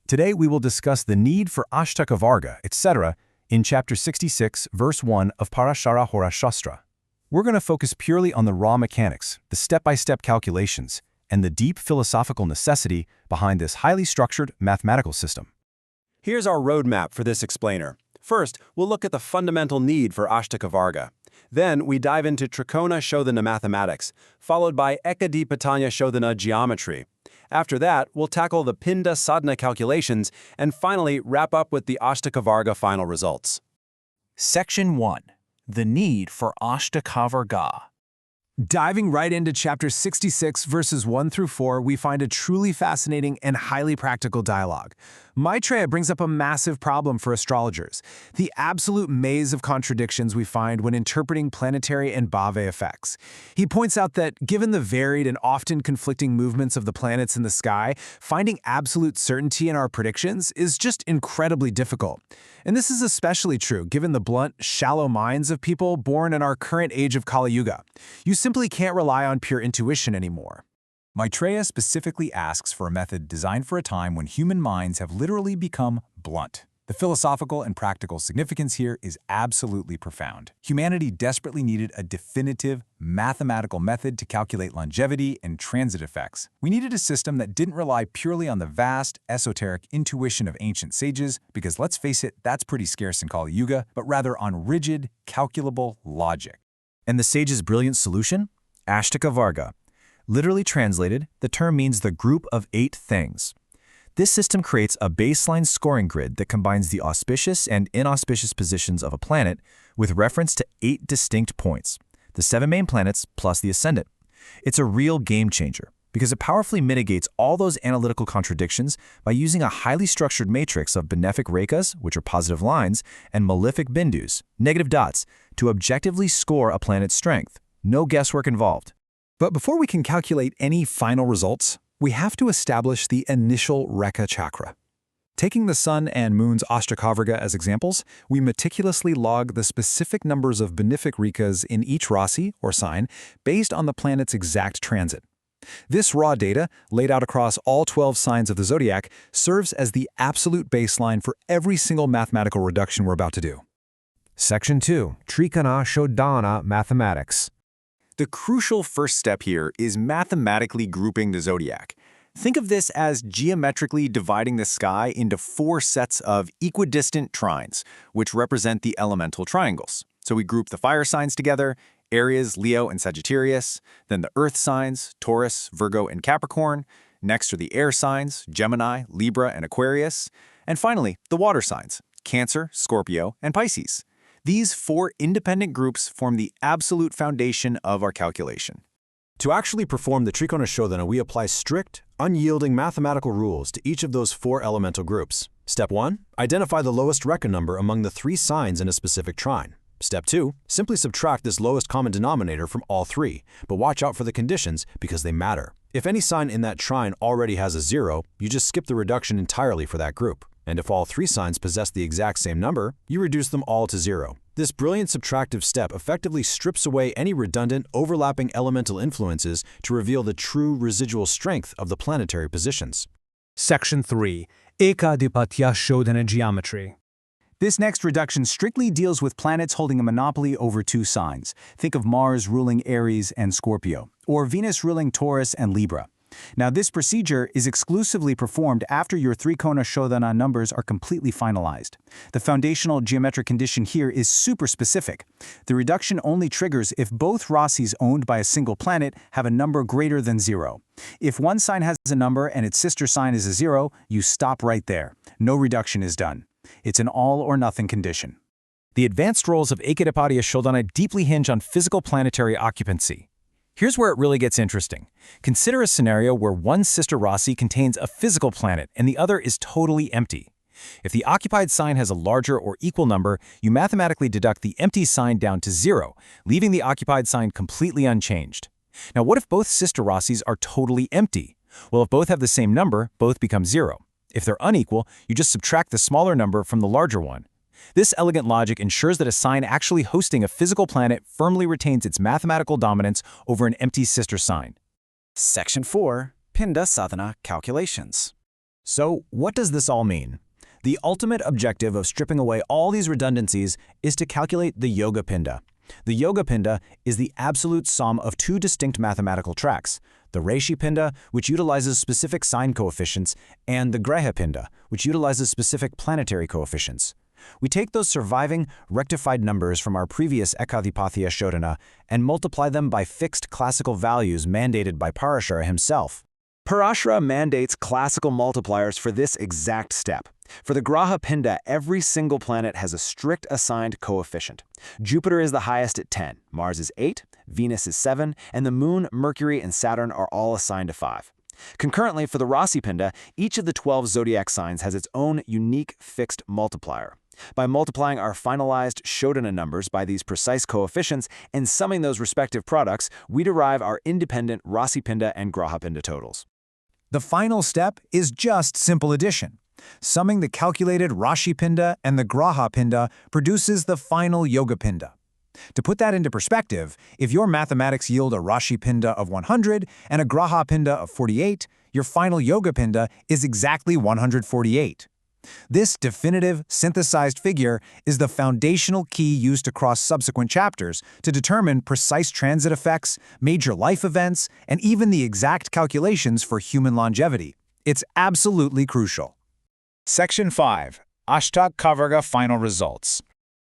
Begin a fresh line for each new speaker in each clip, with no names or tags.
Today we will discuss the need for Ashtaka Varga, etc. in chapter 66, verse 1 of Parashara Hora Shastra. We're going to focus purely on the raw mechanics, the step-by-step calculations, and the deep philosophical necessity behind this highly structured mathematical system.
Here's our roadmap for this explainer. First, we'll look at the fundamental need for Ashtaka Varga. Then, we dive into Trikona Shodhana mathematics, followed by Ekadipatanya Shodhana geometry. After that, we'll tackle the Pinda Sadhana calculations, and finally wrap up with the Ashtaka Varga final results.
Section 1. The need for Ashtaka Varga.
Diving right into chapter 66, verses 1 through 4, we find a truly fascinating and highly practical dialogue. Maitreya brings up a massive problem for astrologers, the absolute maze of contradictions we find when interpreting planetary and bhave effects. He points out that, given the varied and often conflicting movements of the planets in the sky, finding absolute certainty in our predictions is just incredibly difficult. And this is especially true given the blunt, shallow minds of people born in our current age of Kali Yuga. You simply can't rely on pure intuition anymore.
Maitreya specifically asks for a method designed for a time when human minds have literally become blunt. The philosophical and practical significance here is absolutely profound. Humanity desperately needed a definitive, mathematical method to calculate longevity and transit effects. We needed a system that didn't rely purely on the vast, esoteric intuition of ancient sages, because let's face it, that's pretty scarce in Kali Yuga, but rather on rigid, calculable logic.
And the sage's brilliant solution? Ashtaka Varga. Literally translated, the term means the group of 8 things. This system creates a baseline scoring grid that combines the auspicious and inauspicious positions of a planet with reference to 8 distinct points, the 7 main planets plus the ascendant. It's a real game changer because it powerfully mitigates all those analytical contradictions by using a highly structured matrix of benefic rekas, which are positive lines, and malefic bindus, negative dots, to objectively score a planet's strength. No guesswork involved.
But before we can calculate any final results, we have to establish the initial Reka chakra. Taking the Sun and Moon's Ashtaka Varga as examples, we meticulously log the specific numbers of benefic rekas in each rasi, or sign, based on the planet's exact transit. This raw data, laid out across all 12 signs of the zodiac, serves as the absolute baseline for every single mathematical reduction we're about to do.
Section 2. Trikona Shodhana mathematics.
The crucial first step here is mathematically grouping the zodiac. Think of this as geometrically dividing the sky into 4 sets of equidistant trines, which represent the elemental triangles. So we group the fire signs together, Aries, Leo, and Sagittarius, then the earth signs, Taurus, Virgo, and Capricorn. Next are the air signs, Gemini, Libra, and Aquarius. And finally, the water signs, Cancer, Scorpio, and Pisces. These 4 independent groups form the absolute foundation of our calculation.
To actually perform the Trikona Shodhana, we apply strict, unyielding mathematical rules to each of those 4 elemental groups. Step 1. Identify the lowest Reka number among the 3 signs in a specific trine. Step 2. Simply subtract this lowest common denominator from all 3, but watch out for the conditions because they matter. If any sign in that trine already has a 0, you just skip the reduction entirely for that group. And if all 3 signs possess the exact same number, you reduce them all to 0. This brilliant subtractive step effectively strips away any redundant, overlapping elemental influences to reveal the true residual strength of the planetary positions.
Section 3. Ekadipatya Shodhana geometry.
This next reduction strictly deals with planets holding a monopoly over 2 signs. Think of Mars ruling Aries and Scorpio, or Venus ruling Taurus and Libra. Now, this procedure is exclusively performed after your Trikona Shodhana numbers are completely finalized. The foundational geometric condition here is super specific. The reduction only triggers if both rasis owned by a single planet have a number greater than 0. If one sign has a number and its sister sign is a 0, you stop right there. No reduction is done. It's an all-or-nothing condition.
The advanced roles of Ekadipatya Shodhana deeply hinge on physical planetary occupancy. Here's where it really gets interesting. Consider a scenario where one sister rasi contains a physical planet and the other is totally empty. If the occupied sign has a larger or equal number, you mathematically deduct the empty sign down to 0, leaving the occupied sign completely unchanged. Now, what if both sister rasis are totally empty? Well, if both have the same number, both become 0. If they're unequal, you just subtract the smaller number from the larger one. This elegant logic ensures that a sign actually hosting a physical planet firmly retains its mathematical dominance over an empty sister sign.
Section 4. Pinda Sadhana calculations.
So, what does this all mean? The ultimate objective of stripping away all these redundancies is to calculate the Yoga Pinda. The Yoga Pinda is the absolute sum of two distinct mathematical tracks, the Rishi Pinda, which utilizes specific sign coefficients, and the Graha Pinda, which utilizes specific planetary coefficients. We take those surviving, rectified numbers from our previous Ekadhipathya Shodhana and multiply them by fixed classical values mandated by Parashara himself.
Parashara mandates classical multipliers for this exact step. For the Graha Pinda, every single planet has a strict assigned coefficient. Jupiter is the highest at 10, Mars is 8, Venus is 7, and the Moon, Mercury, and Saturn are all assigned to 5. Concurrently, for the Rasi Pinda, each of the 12 zodiac signs has its own unique fixed multiplier. By multiplying our finalized Shodhana numbers by these precise coefficients and summing those respective products, we derive our independent Rasi Pinda and Graha Pinda totals.
The final step is just simple addition. Summing the calculated Rashi Pinda and the Graha Pinda produces the final Yoga Pinda. To put that into perspective, if your mathematics yield a Rashi Pinda of 100 and a Graha Pinda of 48, your final Yoga Pinda is exactly 148. This definitive, synthesized figure is the foundational key used across subsequent chapters to determine precise transit effects, major life events, and even the exact calculations for human longevity. It's absolutely crucial.
Section 5. Ashtak-Kavarga Final Results.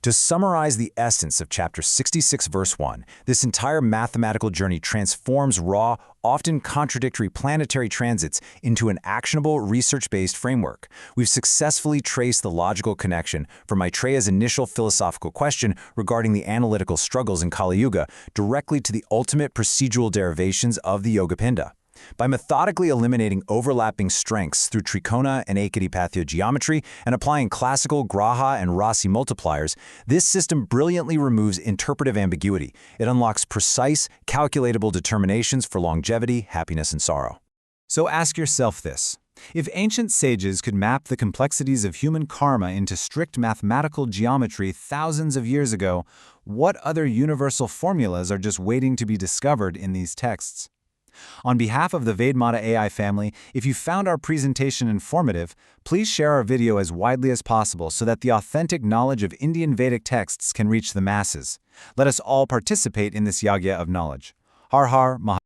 To summarize the essence of chapter 66 verse 1, this entire mathematical journey transforms raw, often contradictory planetary transits into an actionable, research-based framework. We've successfully traced the logical connection from Maitreya's initial philosophical question regarding the analytical struggles in Kali Yuga directly to the ultimate procedural derivations of the Yoga Pinda. By methodically eliminating overlapping strengths through Trikona and Ekadhipathya geometry and applying classical Graha and Rasi multipliers, this system brilliantly removes interpretive ambiguity. It unlocks precise, calculatable determinations for longevity, happiness, and sorrow.
So ask yourself this. If ancient sages could map the complexities of human karma into strict mathematical geometry thousands of years ago, what other universal formulas are just waiting to be discovered in these texts? On behalf of the Vedmata AI family, if you found our presentation informative, please share our video as widely as possible so that the authentic knowledge of Indian Vedic texts can reach the masses. Let us all participate in this yagya of knowledge. Har Har Mahadev.